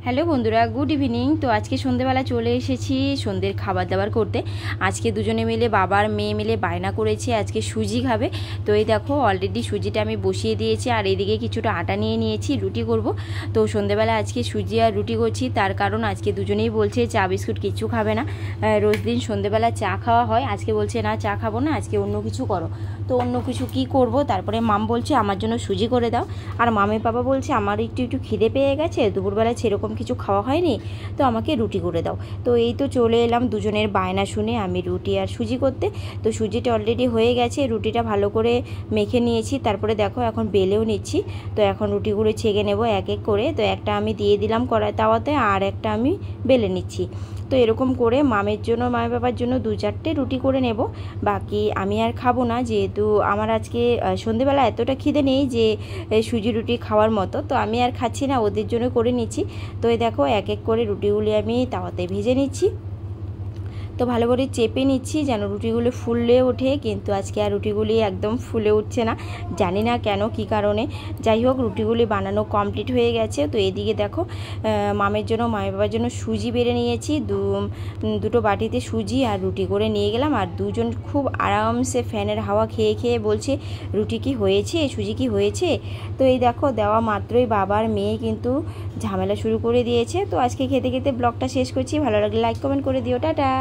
Hello বন্ধুরা, good evening. তো আজকে সন্ধেবেলা চলে এসেছি সন্ধ্যের খাবার দাবার করতে। আজকে দুজনে মিলে বাবার মেয়ে মিলে বায়না করেছে আজকে সুজি খাবে। তো এই দেখো অলরেডি সুজিটা আমি বসিয়ে দিয়েছি, আর এদিকে কিছুটা আটা নিয়ে নিয়েছি, রুটি করব। তো সন্ধেবেলা আজকে সুজি আর রুটি করছি, তার কারণ আজকে দুজনেই বলছে চা বিস্কুট কিছু খাবে না। রোজ দিন সন্ধেবেলা চা খাওয়া হয়, আজকে বলছে না চা খাবো না, আজকে অন্য কিছু করো। তো অন্য কিছু কি করব, তারপরে মাম বলছে আমার জন্য সুজি করে দাও, আর মামের বাবা বলছে আমার একটু খিদে পেয়ে গেছে, দুপুরবেলা সেরকম কিছু খাওয়া হয়নি, তো আমাকে রুটি করে দাও। তো এই তো চলে এলাম দুজনের বায়না শুনে আমি রুটি আর সুজি করতে। তো সুজিটা অলরেডি হয়ে গেছে, রুটিটা ভালো করে মেখে নিয়েছি, তারপরে দেখো এখন বেলেও নিচ্ছি। তো এখন রুটিগুলো ছেঁকে নেব এক এক করে। তো একটা আমি দিয়ে দিলাম কড়াই তাওয়াতে, আর একটা আমি বেলে নিচ্ছি। তো এরকম করে মামের জন্য মায়ের বাবার জন্য 2-4টে রুটি করে নেব, বাকি আমি আর খাবো না, যেহেতু আমার আজকে সন্ধেবেলা এতটা খিদে নেই যে সুজি রুটি খাওয়ার মতো। তো আমি আর খাচ্ছি না, ওদের জন্য করে নিচ্ছি। তো এই দেখো এক এক করে রুটিগুলি আমি তাওয়াতে ভেজে নিচ্ছি। তো ভালো করে চেপে নিচ্ছি যেন রুটিগুলো ফুলে ওঠে, কিন্তু আজকে আর রুটিগুলি একদম ফুলে উঠছে না, জানি না কেন কী কারণে। যাই হোক রুটিগুলি বানানো কমপ্লিট হয়ে গেছে। তো এদিকে দেখো মামের জন্য মায়ের বাবার জন্য সুজি বেড়ে নিয়েছি, দুটো বাটিতে সুজি আর রুটি করে নিয়ে গেলাম, আর দুজন খুব আরামসে ফ্যানের হাওয়া খেয়ে খেয়ে বলছে রুটি কি হয়েছে, সুজি কি হয়েছে। তো এই দেখো দেওয়া মাত্রই বাবার মেয়ে কিন্তু ঝামেলা শুরু করে দিয়েছে। তো আজকে খেতে খেতে ব্লগটা শেষ করছি, ভালো লাগলে লাইক কমেন্ট করে দিও, টাটা।